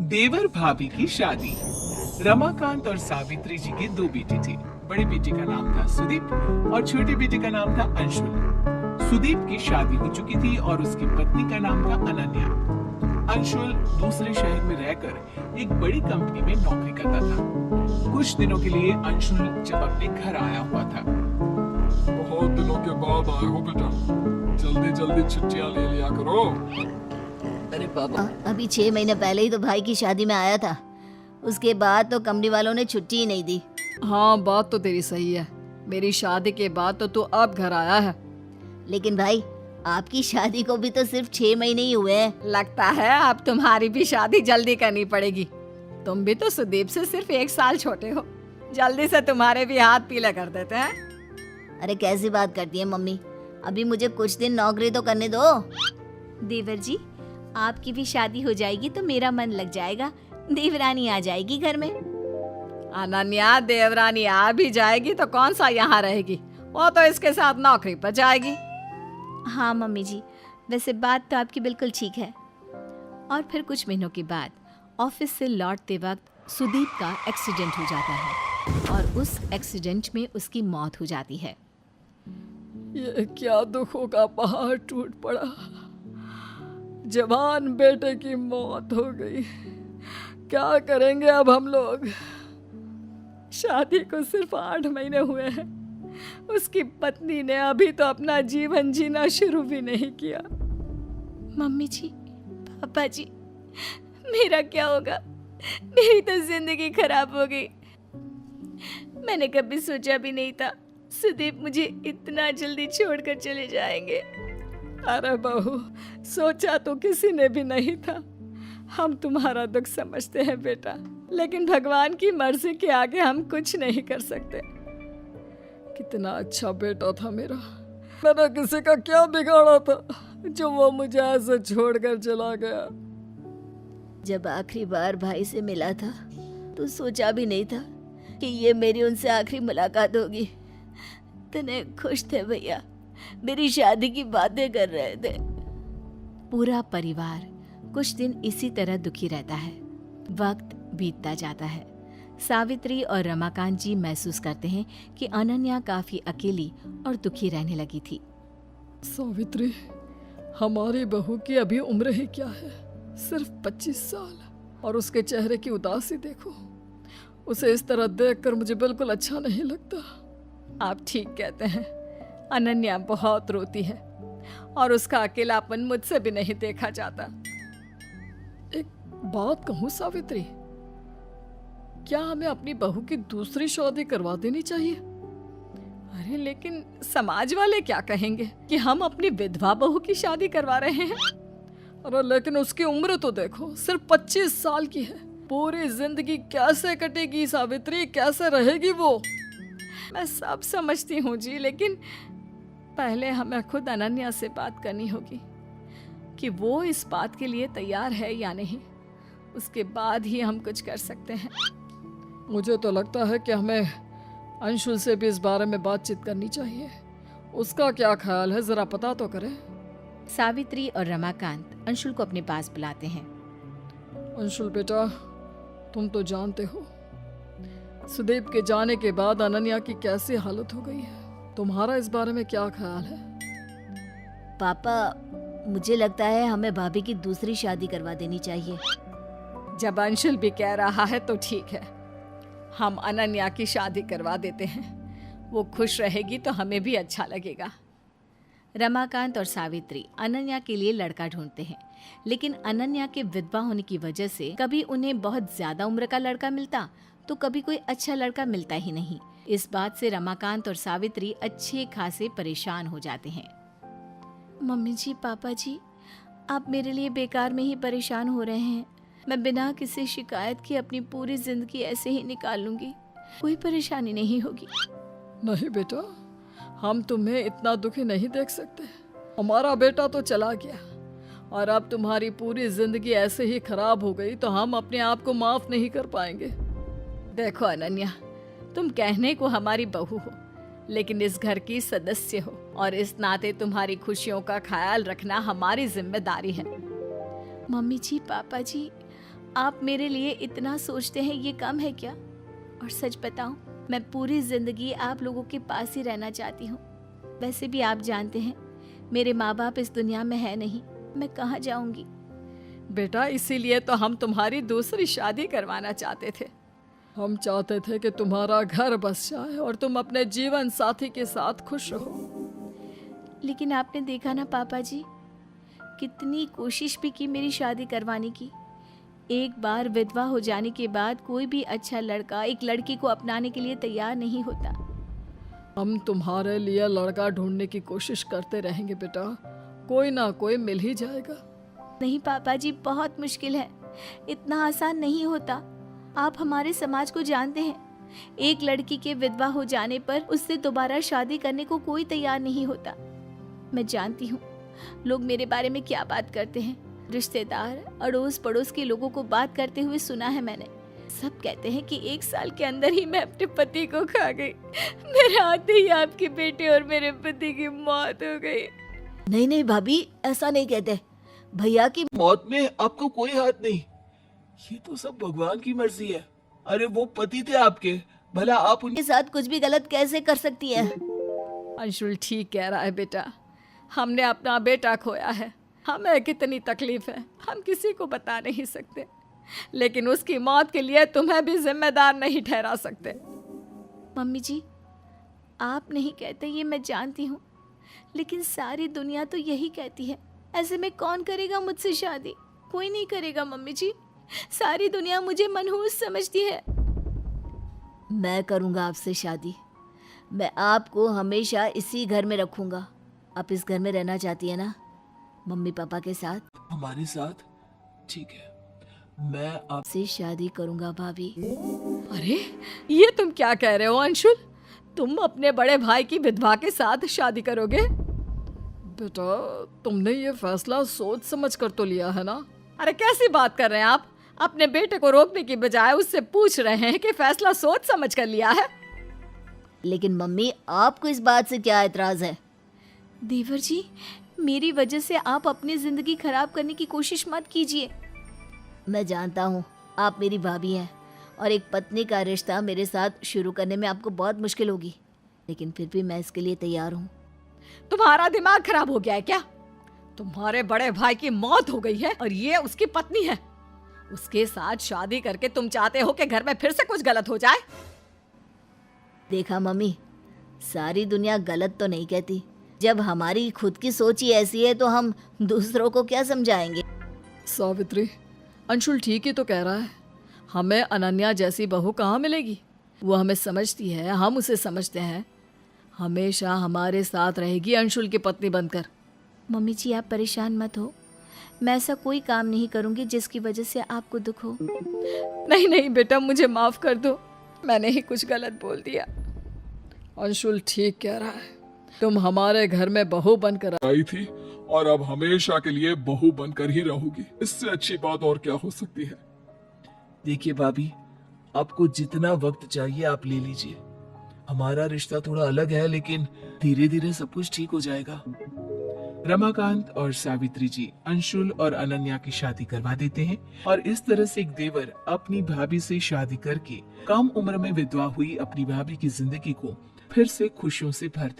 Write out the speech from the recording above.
देवर भाभी की शादी। रमाकांत और सावित्री जी के दो बेटे थे। बड़े बेटे का नाम था सुदीप और छोटे बेटे का नाम था अंशुल। सुदीप की शादी हो चुकी थी और उसकी पत्नी का नाम था अनन्या। अंशुल दूसरे शहर में रहकर एक बड़ी कंपनी में नौकरी करता था। कुछ दिनों के लिए अंशुल जब अपने घर आया हुआ था। बहुत दिनों के बाद आए हो बेटा, जल्दी जल्दी छुट्टियां ले लिया करो। अरे पापा, अभी 6 महीने पहले ही तो भाई की शादी में आया था। उसके बाद तो कंपनी वालों ने छुट्टी ही नहीं दी। हाँ, बात तो तेरी सही है। मेरी शादी के बाद तो तू अब घर आया है। लेकिन भाई, आपकी शादी को भी तो सिर्फ 6 महीने ही हुए हैं। लगता है अब तुम्हारी भी शादी जल्दी करनी पड़ेगी। तुम भी तो सुदीप से सिर्फ 1 साल छोटे हो। जल्दी से तुम्हारे भी हाथ पीले कर देते हैं। अरे कैसी बात करती है मम्मी, अभी मुझे कुछ दिन नौकरी तो करने दो। देवर जी, आपकी भी शादी हो जाएगी तो मेरा मन लग जाएगा। देवरानी आ जाएगी घर में। अनन्या देवरानी आ भी जाएगी तो कौन सा यहाँ रहेगी, वो तो इसके साथ नौकरी पर जाएगी। हाँ मम्मी जी, वैसे बात तो आपकी बिल्कुल ठीक है। और फिर कुछ महीनों के बाद ऑफिस से लौटते वक्त सुदीप का एक्सीडेंट हो जाता है और उस एक्सीडेंट में उसकी मौत हो जाती है। ये क्या दुखों का पहाड़ टूट पड़ा। जवान बेटे की मौत हो गई। क्या करेंगे अब हम लोग। शादी को सिर्फ 8 महीने हुए हैं। उसकी पत्नी ने अभी तो अपना जीवन जीना शुरू भी नहीं किया। मम्मी जी, पापा जी, मेरा क्या होगा। मेरी तो जिंदगी खराब हो गई। मैंने कभी सोचा भी नहीं था सुदीप मुझे इतना जल्दी छोड़कर चले जाएंगे। अरे बहू, सोचा तो किसी ने भी नहीं था। हम तुम्हारा दुख समझते हैं बेटा, लेकिन भगवान की मर्जी के आगे हम कुछ नहीं कर सकते। कितना अच्छा बेटा था मेरा। मैंने किसी का क्या बिगाड़ा था जो वो मुझे ऐसे छोड़कर चला गया। जब आखिरी बार भाई से मिला था तो सोचा भी नहीं था कि ये मेरी उनसे आखिरी मुलाकात होगी। इतने खुश थे भैया, मेरी शादी की बातें कर रहे थे। पूरा परिवार कुछ दिन इसी तरह दुखी रहता है। वक्त बीतता जाता है। सावित्री और रमाकांत जी महसूस करते हैं कि अनन्या काफी अकेली और दुखी रहने लगी थी। सावित्री, हमारी बहू की अभी उम्र ही क्या है, सिर्फ 25 साल, और उसके चेहरे की उदासी देखो। उसे इस तरह देखकर मुझे बिल्कुल अच्छा नहीं लगता। आप ठीक कहते हैं, अनन्या बहुत रोती है और उसका अकेलापन मुझसे भी नहीं देखा जाता। एक बात कहूं सावित्री, क्या हमें अपनी बहू की दूसरी शादी करवा देनी चाहिए? अरे लेकिन समाज वाले क्या कहेंगे कि हम अपनी विधवा बहू की शादी करवा रहे हैं। अरे लेकिन उसकी उम्र तो देखो, सिर्फ 25 साल की है। पूरी जिंदगी कैसे कटेगी सावित्री, कैसे रहेगी वो? मैं सब समझती हूँ जी, लेकिन पहले हमें खुद अनन्या से बात करनी होगी कि वो इस बात के लिए तैयार है या नहीं। उसके बाद ही हम कुछ कर सकते हैं। मुझे तो लगता है कि हमें अंशुल से भी इस बारे में बातचीत करनी चाहिए। उसका क्या ख्याल है, जरा पता तो करें। सावित्री और रमाकांत अंशुल को अपने पास बुलाते हैं। अंशुल बेटा, तुम तो जानते हो सुदीप के जाने के बाद अनन्या की कैसी हालत हो गई है। तुम्हारा इस बारे में क्या ख्याल है? पापा, मुझे लगता है हमें भाभी की दूसरी शादी करवा देनी चाहिए। जब अंशुल भी कह रहा है तो ठीक है, हम अनन्या की शादी करवा देते हैं। वो खुश रहेगी तो हमें भी अच्छा लगेगा। रमाकांत और सावित्री अनन्या के लिए लड़का ढूंढते हैं, लेकिन अनन्या के विधवा होने की वजह से कभी उन्हें बहुत ज्यादा उम्र का लड़का मिलता तो कभी कोई अच्छा लड़का मिलता ही नहीं। इस बात से रमाकांत और सावित्री अच्छे खासे परेशान हो जाते हैं। मम्मी जी, पापा जी, आप मेरे लिए बेकार में ही परेशान हो रहे हैं। मैं बिना किसी शिकायत के अपनी पूरी जिंदगी ऐसे ही निकाल लूंगी। कोई परेशानी नहीं होगी। नहीं बेटा, हम तुम्हें इतना दुखी नहीं देख सकते। हमारा बेटा तो चला गया और अब तुम्हारी पूरी जिंदगी ऐसे ही खराब हो गई तो हम अपने आप को माफ नहीं कर पाएंगे। देखो अनन्या, तुम कहने को हमारी बहू हो, लेकिन इस घर की सदस्य हो और इस नाते तुम्हारी खुशियों का ख्याल रखना हमारी जिम्मेदारी है। मम्मी जी, पापा जी, आप मेरे लिए इतना सोचते हैं ये कम है क्या? और सच बताऊं, मैं पूरी जिंदगी आप लोगों के पास ही रहना चाहती हूँ। वैसे भी आप जानते हैं मेरे माँ बाप इस दुनिया में है नहीं, मैं कहाँ जाऊंगी। बेटा इसीलिए तो हम तुम्हारी दूसरी शादी करवाना चाहते थे। हम चाहते थे कि तुम्हारा घर बस जाए और तुम अपने जीवन साथी के साथ खुश रहो। लेकिन आपने देखा ना पापा जी, कितनी कोशिश भी की मेरी शादी करवाने की। एक बार विधवा हो जाने के बाद कोई भी अच्छा लड़का एक लड़की को अपनाने के लिए तैयार नहीं होता। हम तुम्हारे लिए लड़का ढूंढने की कोशिश करते रहेंगे बेटा, कोई ना कोई मिल ही जाएगा। नहीं पापा जी, बहुत मुश्किल है, इतना आसान नहीं होता। आप हमारे समाज को जानते हैं, एक लड़की के विधवा हो जाने पर उससे दोबारा शादी करने को कोई तैयार नहीं होता। मैं जानती हूँ लोग मेरे बारे में क्या बात करते हैं। रिश्तेदार, अड़ोस पड़ोस के लोगों को बात करते हुए सुना है मैंने। सब कहते हैं कि 1 साल के अंदर ही मैं अपने पति को खा गई। मेरे आते ही आपके बेटे और मेरे पति की मौत हो गई। नहीं नहीं भाभी, ऐसा नहीं कहते। भैया की मौत में आपको कोई हाथ नहीं, ये तो सब भगवान की मर्जी है। अरे वो पति थे आपके, भला आप उनके साथ कुछ भी गलत कैसे कर सकती है? अंशुल ठीक कह रहा है बेटा, हमने अपना बेटा खोया है। हमें कितनी तकलीफ है हम किसी को बता नहीं सकते, लेकिन उसकी मौत के लिए तुम्हें भी जिम्मेदार नहीं ठहरा सकते। मम्मी जी, आप नहीं कहते ये मैं जानती हूँ, लेकिन सारी दुनिया तो यही कहती है। ऐसे में कौन करेगा मुझसे शादी? कोई नहीं करेगा मम्मी जी, सारी दुनिया मुझे मनहूस समझती है। मैं करूंगा आपसे शादी। मैं आपको हमेशा इसी घर में रखूंगा। आप इस घर में रहना चाहती है ना, मम्मी पापा के साथ? हमारे साथ? ठीक है, मैं आप आपसे शादी करूंगा भाभी। अरे ये तुम क्या कह रहे हो अंशुल? तुम अपने बड़े भाई की विधवा के साथ शादी करोगे? बेटा तुमने ये फैसला सोच समझ कर तो लिया है ना? अरे कैसी बात कर रहे हैं आप? अपने बेटे को रोकने की बजाय उससे पूछ रहे हैं कि फैसला सोच समझ कर लिया है। लेकिन मम्मी, आपको इस बात से क्या एतराज है? देवर जी, मेरी वजह से आप अपनी जिंदगी खराब करने की कोशिश मत कीजिए। मैं जानता हूँ आप मेरी भाभी हैं और एक पत्नी का रिश्ता मेरे साथ शुरू करने में आपको बहुत मुश्किल होगी, लेकिन फिर भी मैं इसके लिए तैयार हूँ। तुम्हारा दिमाग खराब हो गया है क्या? तुम्हारे बड़े भाई की मौत हो गई है और ये उसकी पत्नी है। उसके साथ शादी करके तुम चाहते हो कि घर में फिर से कुछ गलत हो जाए? देखा मम्मी, सारी दुनिया गलत तो नहीं कहती। जब हमारी खुद की सोच ही ऐसी है तो हम दूसरों को क्या समझाएंगे? सावित्री, अंशुल ठीक ही तो कह रहा है। हमें अनन्या जैसी बहू कहाँ मिलेगी? वो हमें समझती है, हम उसे समझते हैं। हमेशा हमारे साथ रहेगी अंशुल की पत्नी बनकर। मम्मी जी, आप परेशान मत हो, मैं ऐसा कोई काम नहीं करूंगी जिसकी वजह से आपको दुख हो। नहीं नहीं बेटा, मुझे माफ कर दो, मैंने ही कुछ गलत बोल दिया। अंशुल ठीक कह रहा है, तुम हमारे घर में बहू बनकर आई थी और अब हमेशा के लिए बहू बनकर ही रहोगी। इससे अच्छी बात और क्या हो सकती है? देखिए भाभी, आपको जितना वक्त चाहिए आप ले लीजिए। हमारा रिश्ता थोड़ा अलग है, लेकिन धीरे धीरे सब कुछ ठीक हो जाएगा। रमाकांत और सावित्री जी अंशुल और अनन्या की शादी करवा देते हैं और इस तरह से एक देवर अपनी भाभी से शादी करके कम उम्र में विधवा हुई अपनी भाभी की जिंदगी को फिर से खुशियों से भर देते हैं।